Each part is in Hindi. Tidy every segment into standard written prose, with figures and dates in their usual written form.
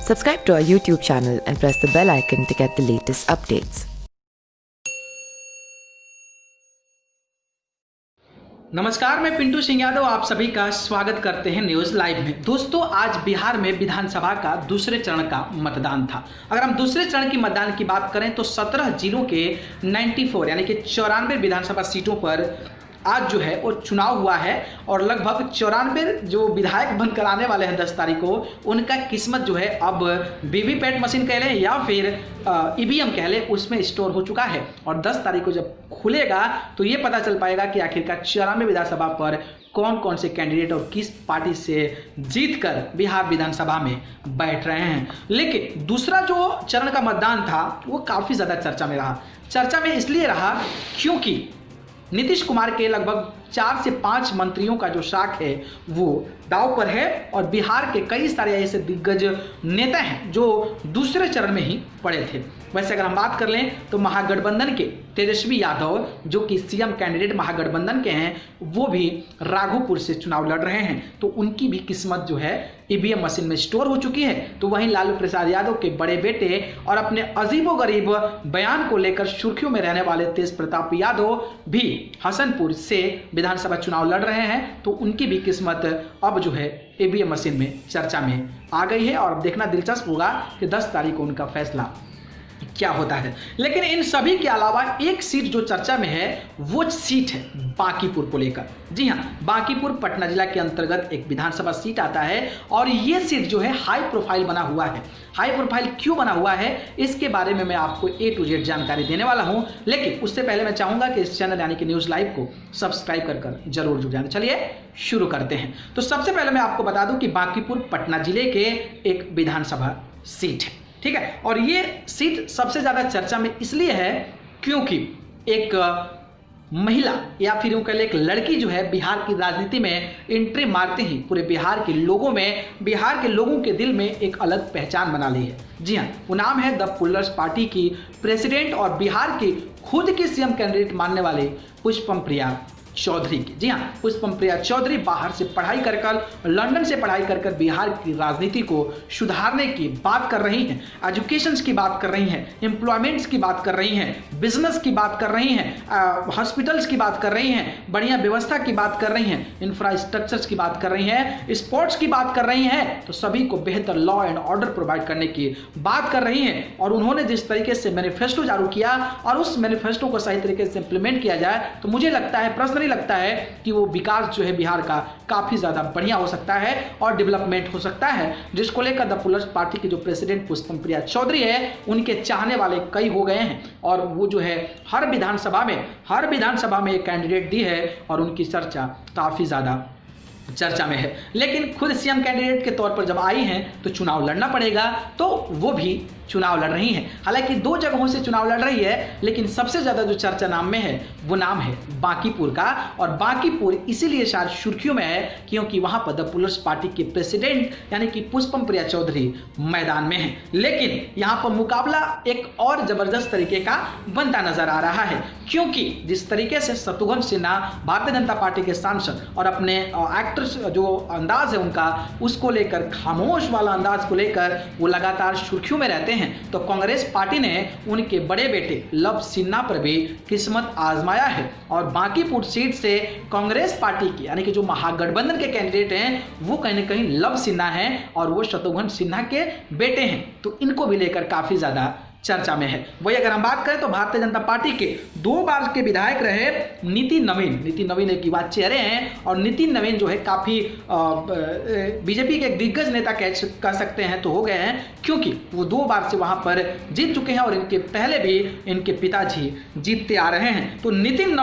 Subscribe to our YouTube channel and press the bell icon to get the latest updates. नमस्कार, मैं पिंटू सिंह यादव आप सभी का स्वागत करते हैं न्यूज़ लाइव में। दोस्तों, आज बिहार में विधानसभा का दूसरे चरण का मतदान था। अगर हम दूसरे चरण की मतदान की बात करें तो 17 जिलों के 94 यानी कि 94 विधानसभा सीटों पर आज जो है वो चुनाव हुआ है और लगभग 94 जो विधायक बनकर आने वाले हैं 10 तारीख को, उनका किस्मत जो है अब वीवीपैट मशीन कह लें या फिर ईवीएम कह लें, उसमें स्टोर हो चुका है। और 10 तारीख को जब खुलेगा तो ये पता चल पाएगा कि आखिरकार 94 विधानसभा पर कौन कौन से कैंडिडेट और किस पार्टी से जीतकर बिहार विधानसभा में बैठ रहे हैं। लेकिन दूसरा जो चरण का मतदान था वो काफ़ी ज़्यादा चर्चा में रहा। चर्चा में इसलिए रहा क्योंकि नीतीश कुमार के लगभग 4 से 5 मंत्रियों का जो शाख है वो दांव पर है और बिहार के कई सारे ऐसे दिग्गज नेता हैं जो दूसरे चरण में ही पड़े थे। वैसे अगर हम बात कर लें तो महागठबंधन के तेजस्वी यादव जो कि सीएम कैंडिडेट महागठबंधन के हैं, वो भी राघोपुर से चुनाव लड़ रहे हैं, तो उनकी भी किस्मत जो है ईवीएम मशीन में स्टोर हो चुकी है। तो वहीं लालू प्रसाद यादव के बड़े बेटे और अपने अजीबोगरीब बयान को लेकर सुर्खियों में रहने वाले तेज प्रताप यादव भी हसनपुर से विधानसभा चुनाव लड़ रहे हैं, तो उनकी भी किस्मत अब जो है ईवीएम मशीन में चर्चा में आ गई है। और अब देखना दिलचस्प होगा कि 10 तारीख को उनका फैसला क्या होता है। लेकिन इन सभी के अलावा एक सीट जो चर्चा में है वो सीट है बांकीपुर को लेकर। जी हाँ, बांकीपुर पटना जिला के अंतर्गत एक विधानसभा सीट आता है और ये सीट जो है हाई प्रोफाइल बना हुआ है। हाई प्रोफाइल क्यों बना हुआ है इसके बारे में मैं आपको A to Z जानकारी देने वाला हूं। लेकिन उससे पहले मैं चाहूंगा कि इस चैनल यानी कि न्यूज़ लाइव को सब्सक्राइब कर जरूर जुड़ जाए। चलिए शुरू करते हैं। तो सबसे पहले मैं आपको बता दूं कि बांकीपुर पटना जिले के एक विधानसभा सीट है, ठीक है। और ये सीट सबसे ज़्यादा चर्चा में इसलिए है क्योंकि एक महिला या फिर यूँ कह लें एक लड़की जो है बिहार की राजनीति में एंट्री मारते ही पूरे बिहार के लोगों में, बिहार के लोगों के दिल में एक अलग पहचान बना ली है। जी हाँ, वो नाम है द पुलर्स पार्टी की प्रेसिडेंट और बिहार की खुद की सीएम कैंडिडेट मानने वाले पुष्पम प्रिया चौधरी की। जी हाँ, पुष्पम प्रिया चौधरी बाहर से पढ़ाई कर लंदन से पढ़ाई कर बिहार की राजनीति को सुधारने की बात कर रही हैं, एजुकेशंस की बात कर रही हैं, एम्प्लॉयमेंट्स की बात कर रही हैं, बिजनेस की बात कर रही हैं, हॉस्पिटल्स की बात कर रही हैं, बढ़िया व्यवस्था की बात कर रही हैं, इंफ्रास्ट्रक्चर्स की बात कर रही हैं, स्पोर्ट्स की बात कर रही हैं, तो सभी को बेहतर लॉ एंड ऑर्डर प्रोवाइड करने की बात कर रही हैं। और उन्होंने जिस तरीके से मैनिफेस्टो जारी किया और उस मैनिफेस्टो को सही तरीके से इंप्लीमेंट किया जाए तो मुझे लगता है, पर्सनली लगता है कि वो विकास जो है बिहार का काफी ज्यादा बढ़िया हो सकता है और डेवलपमेंट हो सकता है, जिसको लेकर द पुलर्स पार्टी के जो प्रेसिडेंट पुष्पम प्रिया चौधरी है उनके चाहने वाले कई हो गए हैं और वो जो है हर विधानसभा में एक कैंडिडेट दी है और उनकी चर्चा काफी ज्यादा चर्चा में है। लेकिन खुद सीएम कैंडिडेट के तौर पर जब आई हैं तो चुनाव लड़ना पड़ेगा, तो वो भी चुनाव लड़ रही हैं। हालांकि 2 जगहों से चुनाव लड़ रही है, लेकिन सबसे ज़्यादा जो चर्चा नाम में है वो नाम है बांकीपुर का। और बांकीपुर इसीलिए शायद सुर्खियों में है क्योंकि वहाँ पर द पुलर्स पार्टी के प्रेसिडेंट यानी कि पुष्पम प्रिया चौधरी मैदान में है। लेकिन यहाँ पर मुकाबला एक और ज़बरदस्त तरीके का बनता नजर आ रहा है क्योंकि जिस तरीके से शत्रुघ्न सिन्हा भारतीय जनता पार्टी के सांसद और अपने एक्टर्स जो अंदाज है उनका, उसको लेकर खामोश वाला अंदाज को लेकर वो लगातार सुर्खियों में रहते हैं, तो कांग्रेस पार्टी ने उनके बड़े बेटे लव सिन्हा पर भी किस्मत आजमाया है और बांकीपुर सीट से कांग्रेस पार्टी की यानी कि जो महागठबंधन के कैंडिडेट हैं वो कहीं ना कहीं लव सिन्हा हैं और वो शत्रुघ्न सिन्हा के बेटे हैं, तो इनको भी लेकर काफी ज्यादा चर्चा में है। वही अगर हम बात करें तो भारतीय जनता पार्टी के 2 बार के विधायक रहे नितिन नवीन एक युवा चेहरे हैं और नितिन नवीन जो है काफी बीजेपी के एक दिग्गज नेता कह सकते हैं तो हो गए हैं क्योंकि वो 2 बार से वहां पर जीत चुके हैं और इनके पहले भी इनके पिताजी जीतते आ रहे हैं। तो नितिन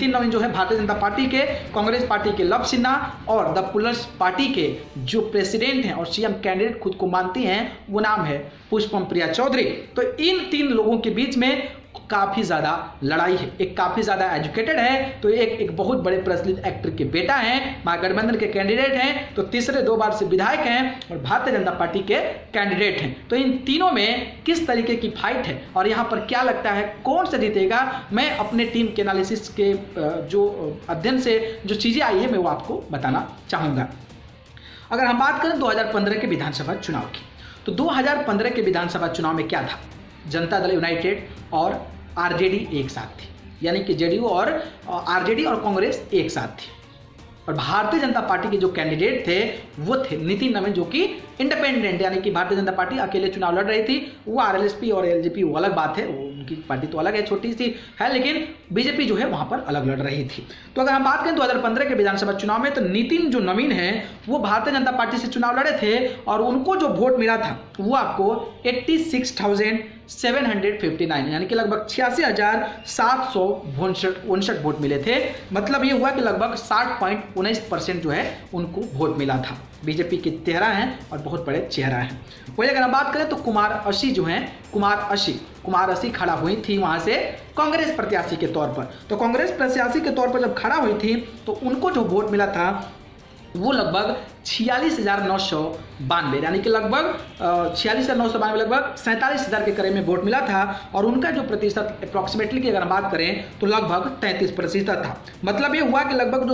नवीन जो है भारतीय जनता पार्टी के, कांग्रेस पार्टी के लव सिन्हा और द पुलर्स पार्टी के जो प्रेसिडेंट हैं और सीएम कैंडिडेट खुद को मानती हैं वो नाम है पुष्पम प्रिया चौधरी। तो इन 3 लोगों के बीच में काफ़ी ज़्यादा लड़ाई है। एक काफ़ी ज़्यादा एजुकेटेड है तो एक बहुत बड़े प्रचलित एक्टर के बेटा हैं, महागठबंधन के कैंडिडेट हैं, तो तीसरे 2 बार से विधायक हैं और भारतीय जनता पार्टी के कैंडिडेट हैं। तो इन तीनों में किस तरीके की फाइट है और यहाँ पर क्या लगता है कौन सा जीतेगा, मैं अपने टीम के एनालिसिस के जो अध्ययन से जो चीज़ें आई है मैं वो आपको बताना चाहूँगा। अगर हम बात करें 2015 के विधानसभा चुनाव की, तो 2015 के विधानसभा चुनाव में क्या था, जनता दल यूनाइटेड और आरजेडी एक साथ थी, यानी कि जेडीयू और आरजेडी और कांग्रेस एक साथ थी। और भारतीय जनता पार्टी के जो कैंडिडेट थे वो थे नितिन नवीन, जो कि इंडिपेंडेंट, यानी कि भारतीय जनता पार्टी अकेले चुनाव लड़ रही थी। वो आरएलएसपी और एलजेपी वो अलग बात है, उनकी पार्टी तो अलग है, छोटी सी है, लेकिन बीजेपी जो है वहां पर अलग लड़ रही थी। तो अगर हम बात करें 2015 के विधानसभा चुनाव में, तो नितिन जो नवीन है वो भारतीय जनता पार्टी से चुनाव लड़े थे और उनको जो वोट मिला था वो आपको 86,759, यानी कि लगभग 86,759 वोट मिले थे। मतलब ये हुआ कि लगभग 60.19% जो है उनको वोट मिला था। बीजेपी के 13 हैं और बहुत बड़े चेहरा हैं। वही अगर हम बात करें तो कुमार अशी जो हैं, कुमार अशी खड़ा हुई थी वहां से कांग्रेस प्रत्याशी के तौर पर। तो कांग्रेस प्रत्याशी के तौर पर जब खड़ा हुई थी तो उनको जो वोट मिला था वो लगभग 46,992, यानी कि लगभग 46,992, लगभग 47,000 के करीब में वोट मिला था। और उनका जो प्रतिशत अप्रॉक्सीमेटली की अगर हम बात करें तो लगभग 33% था। मतलब ये हुआ कि लगभग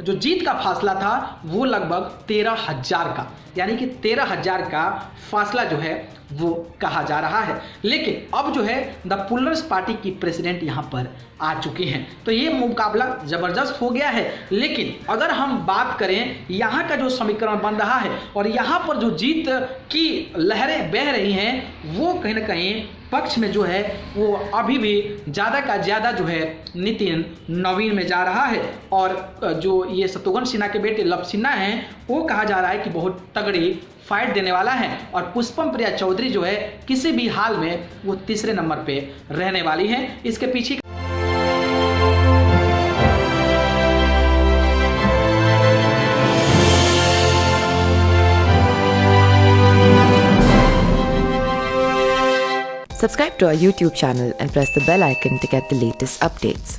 जो जीत का फासला था वो लगभग 13,000 का, यानी कि 13,000 का फासला जो है वो कहा जा रहा है। लेकिन अब जो है द पुलर्स पार्टी की प्रेसिडेंट यहाँ पर आ चुकी हैं, तो ये मुकाबला जबरदस्त हो गया है। लेकिन अगर हम बात करें यहाँ का जो समीकरण बन रहा है और यहाँ पर जो जीत की लहरें बह रही हैं वो कहीं ना कहीं पक्ष में जो है वो अभी भी ज़्यादा का ज़्यादा जो है नितिन नवीन में जा रहा है। और जो ये शत्रुघ्न सिन्हा के बेटे लव सिन्हा हैं वो कहा जा रहा है कि बहुत तगड़ी फाइट देने वाला है। और पुष्पम प्रिया चौधरी जो है किसी भी हाल में वो तीसरे नंबर पे रहने वाली हैं। इसके पीछे Subscribe to our YouTube channel and press the bell icon to get the latest updates.